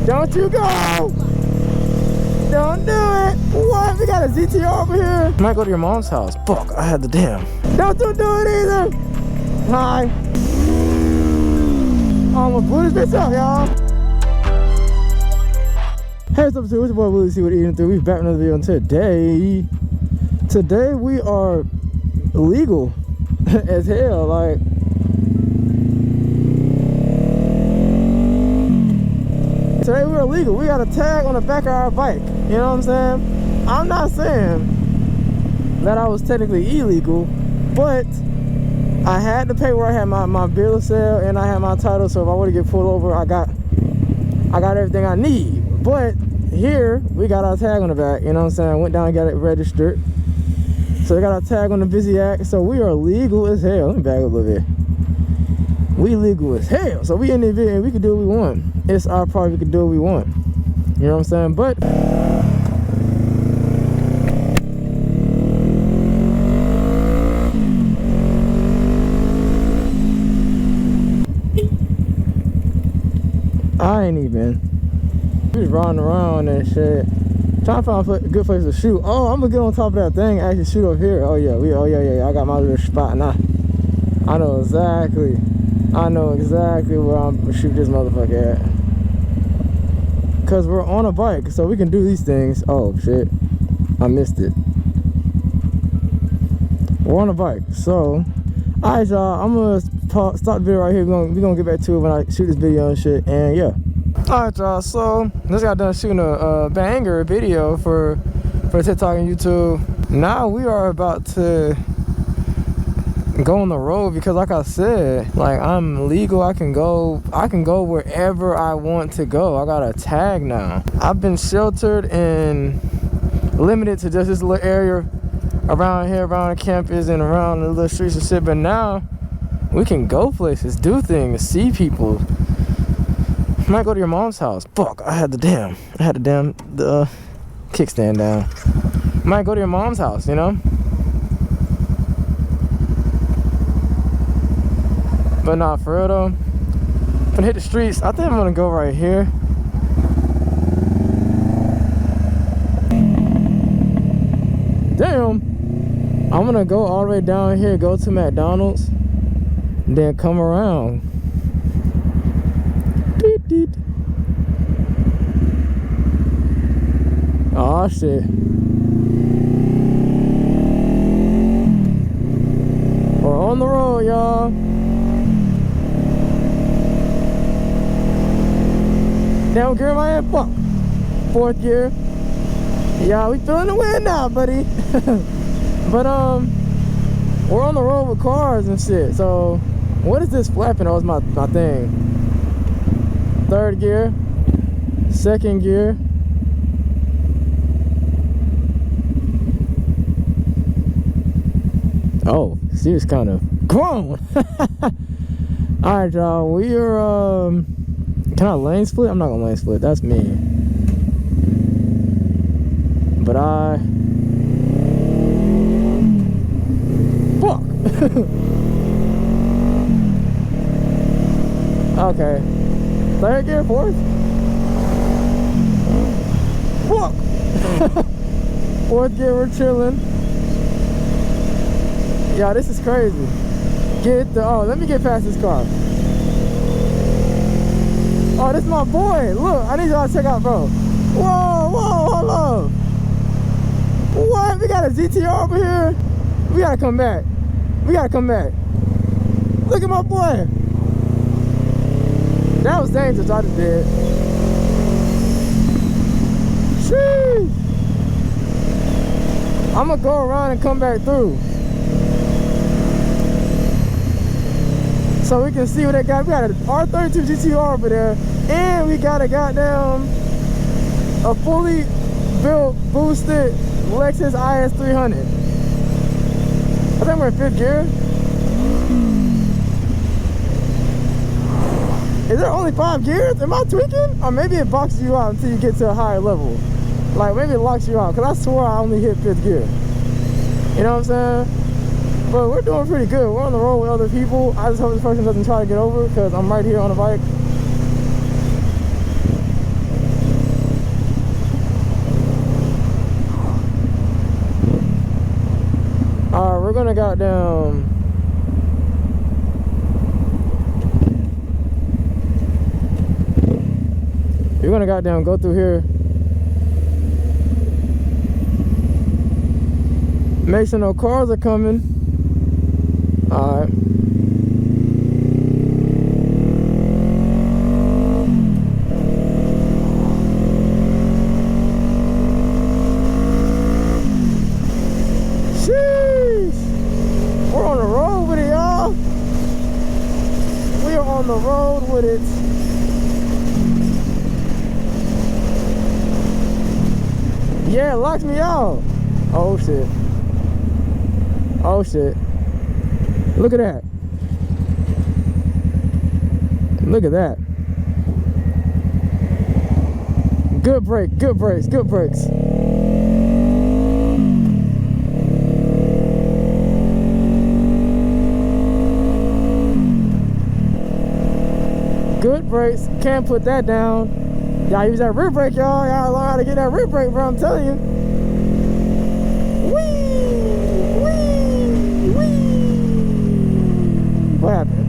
Don't you go! Don't do it! What? We got a GTR over here? Might go to your mom's house. Fuck, I had the damn. Don't you do it either! Hi. I'm gonna blow this bitch up, y'all. Hey, what's up, it's your boy Willie C with Eating Through. We're back with another video, and today we are illegal as hell. Like, today we're illegal. We got a tag on the back of our bike. You know what I'm saying? I'm not saying that I was technically illegal, but I had to pay where I had my bill of sale and I had my title. So if I were to get pulled over, I got everything I need. But here we got our tag on the back. You know what I'm saying? I went down and got it registered. So we got our tag on the Busy Act. So we are legal as hell. Let me back up a little bit. We legal as hell. So we in the event, we can do what we want. It's our part, we can do what we want. You know what I'm saying? But I ain't even. We just riding around and shit. Trying to find a good place to shoot. Oh, I'm gonna get on top of that thing and actually shoot up here. Oh yeah, yeah. I got my little spot now. I know exactly where I'm gonna shoot this motherfucker at. Cause we're on a bike, so we can do these things. Oh shit, I missed it. We're on a bike, so alright y'all, I'm gonna stop the video right here. We're gonna get back to it when I shoot this video and shit, and yeah. Alright y'all, so just got done shooting a banger video for TikTok and YouTube. Now we are about to go on the road because, like I said, like, I'm legal. I can go wherever I want to go. I got a tag now. I've been sheltered and limited to just this little area around here, around the campus and around the little streets and shit, but now we can go places, do things, see people. Might go to your mom's house. Fuck, I had the damn kickstand down. Might go to your mom's house, you know? But nah, for real though, I'm gonna hit the streets. I think I'm gonna go right here. Damn. I'm gonna go all the way down here, go to McDonald's, then come around. Deet, deet. Oh shit. We're on the road, y'all. Down gear in my head, fuck. Fourth gear. Yeah, we feeling the wind now, buddy. But we're on the road with cars and shit. So what is this flapping? Oh, it's my thing. Third gear, second gear. Oh, she was kind of grown. All right, y'all. We are can I lane split? I'm not gonna lane split. That's me. But fuck. Okay. Third gear, fourth. Fuck. Fourth gear, we're chilling. Yeah, this is crazy. Let me get past this car. Oh, this is my boy. Look, I need y'all to check out, bro. Whoa, hold up. What? We got a GTR over here? We gotta come back. Look at my boy. That was dangerous, I just did. Sheesh. I'm gonna go around and come back through, so we can see what they got. We got an R32 Gtr over there, and we got a goddamn fully built, boosted Lexus IS300. I think we're in fifth gear. Is there only 5 gears? Am I tweaking? Or maybe it boxes you out until you get to a higher level. Like, maybe it locks you out, because I swore I only hit 5th gear. You know what I'm saying? But we're doing pretty good. We're on the road with other people. I just hope this person doesn't try to get over, because I'm right here on the bike. gonna goddamn go through here. Make sure no cars are coming. Alright. We're on the road with it, y'all. We are on the road with it. Yeah, it locked me out. Oh shit. Oh shit. Look at that. Look at that. Good brake, good brakes, good brakes. Good brakes, can't put that down. Y'all use that rear brake, y'all. Y'all learn how to get that rear brake, bro. I'm telling you. Whee! Whee! Whee! What happened?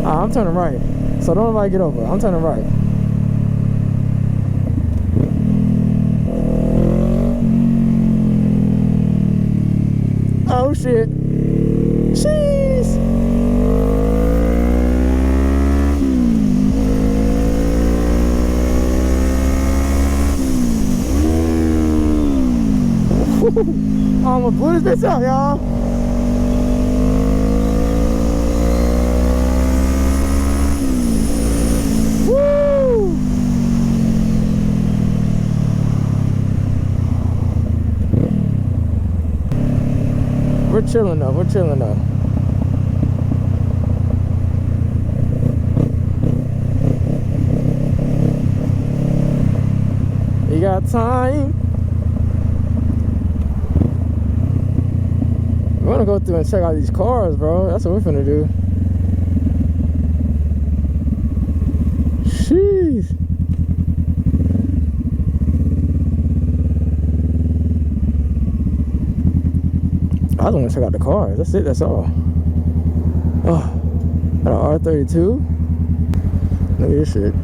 I'm turning right. So don't nobody get over. I'm turning right. Oh shit. Jeez. I'm gonna blow this bitch out, y'all. Woo! We're chilling though, we're chilling though. You got time? We're gonna go through and check out these cars, bro. That's what we're finna do. Sheesh. I just wanna check out the cars. That's it, that's all. Oh, got an R32. Look at this shit.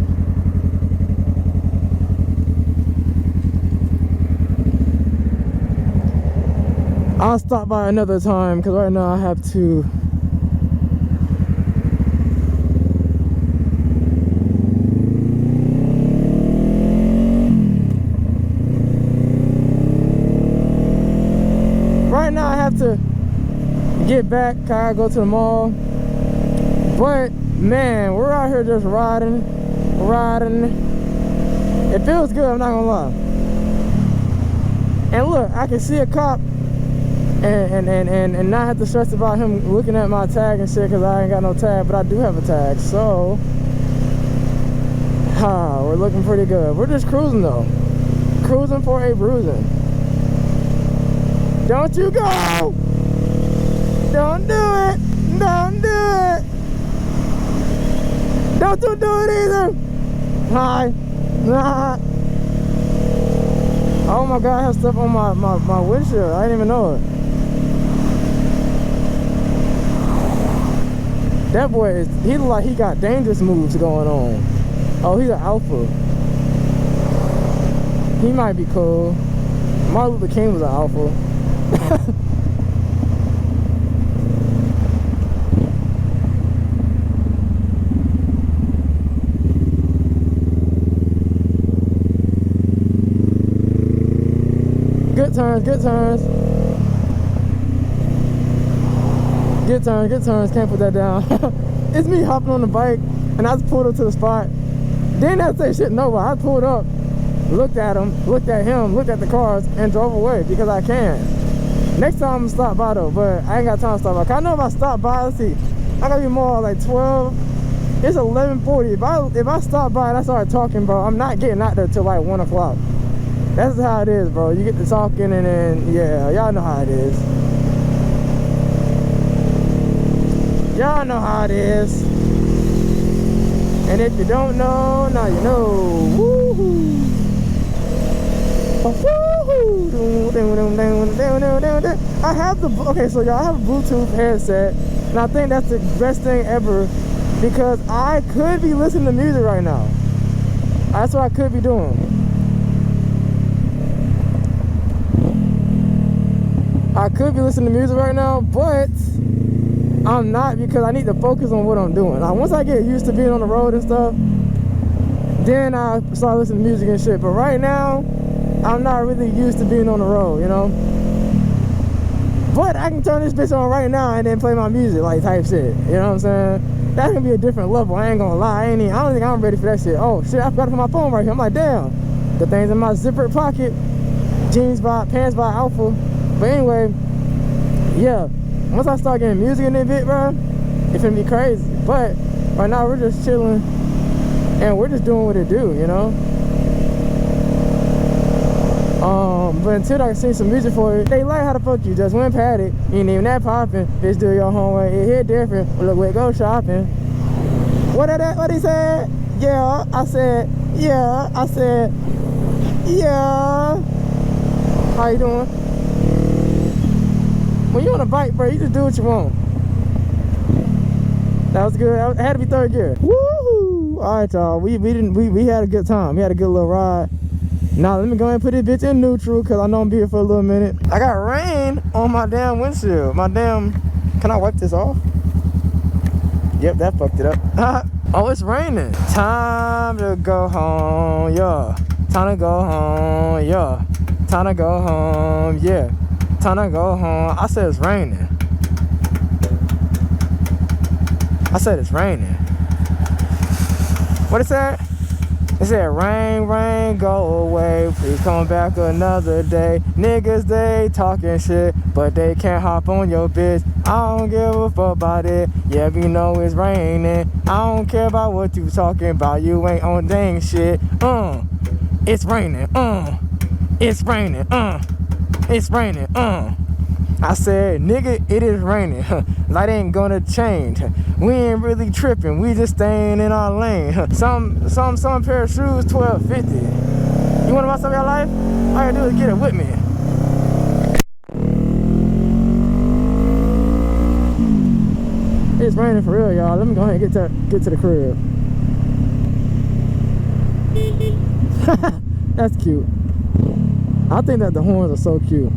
I'll stop by another time because right now I have to get back. I go to the mall. But man, we're out here just riding. It feels good, I'm not gonna lie. And look, I can see a cop and not have to stress about him looking at my tag and shit because I ain't got no tag, but I do have a tag, so we're looking pretty good. We're just cruising though. Cruising for a bruising. Don't you go! Don't do it! Don't do it! Don't you do it either! Hi! Nah. Oh my god, I have stuff on my windshield. I didn't even know it. That boy is, he look like he got dangerous moves going on. Oh, he's an alpha. He might be cool. Martin Luther King was an alpha. Good turns, good turns. Good turns, good turns. Can't put that down. It's me hopping on the bike and I just pulled up to the spot. Didn't have to say shit nobody. I pulled up, looked at him, looked at him, looked at the cars, and drove away because I can. Next time I'm gonna stop by though, but I ain't got time to stop by. I know if I stop by, let's see, I gotta be more like 12. It's 11:40. If I stop by and I start talking, bro, I'm not getting out there till like 1 o'clock. That's how it is, bro. You get to talking and then, yeah, y'all know how it is. Y'all know how it is. And if you don't know, now you know. Woohoo! Woohoo! I have the, okay, so y'all, I have a Bluetooth headset, and I think that's the best thing ever, because I could be listening to music right now. That's what I could be doing. I could be listening to music right now, but I'm not, because I need to focus on what I'm doing. Like, once I get used to being on the road and stuff, then I start listening to music and shit. But right now, I'm not really used to being on the road, you know? But I can turn this bitch on right now and then play my music, like, type shit. You know what I'm saying? That's gonna be a different level. I ain't gonna lie. I don't think I'm ready for that shit. Oh shit, I forgot to put my phone right here. I'm like, damn. The thing's in my zipper pocket. Pants by Alpha. But anyway, yeah. Once I start getting music in this bit, bro, it's gonna be crazy. But right now we're just chilling and we're just doing what it do, you know. But until I can sing some music for it, they like how the fuck you just went paddock. You ain't even that popping. Bitch, do your homework. It hit different. Look where it go shopping. What he said? Yeah, I said. Yeah, I said. Yeah. How you doing? When you on a bike, bro, you just do what you want. That was good. It had to be third gear. Woohoo! All right, y'all. We had a good time. We had a good little ride. Now let me go ahead and put this bitch in neutral, because I know I'm be here for a little minute. I got rain on my damn windshield. Can I wipe this off? Yep, that fucked it up. Oh, it's raining. Time to go home, yeah. Time to go home, yeah. Time to go home, yeah. Time to go home. I said it's raining. I said it's raining. What it said? It said, rain, rain, go away. Please come back another day. Niggas, they talking shit, but they can't hop on your bitch. I don't give a fuck about it. Yeah, we know it's raining. I don't care about what you talking about. You ain't on dang shit. It's raining. It's raining. It's raining. I said, nigga, it is raining. Light ain't gonna change. We ain't really tripping. We just staying in our lane. Some pair of shoes, $12.50. You wanna buy some of your life? All you gotta do is get it with me. It's raining for real, y'all. Let me go ahead and get to the crib. That's cute. I think that the horns are so cute.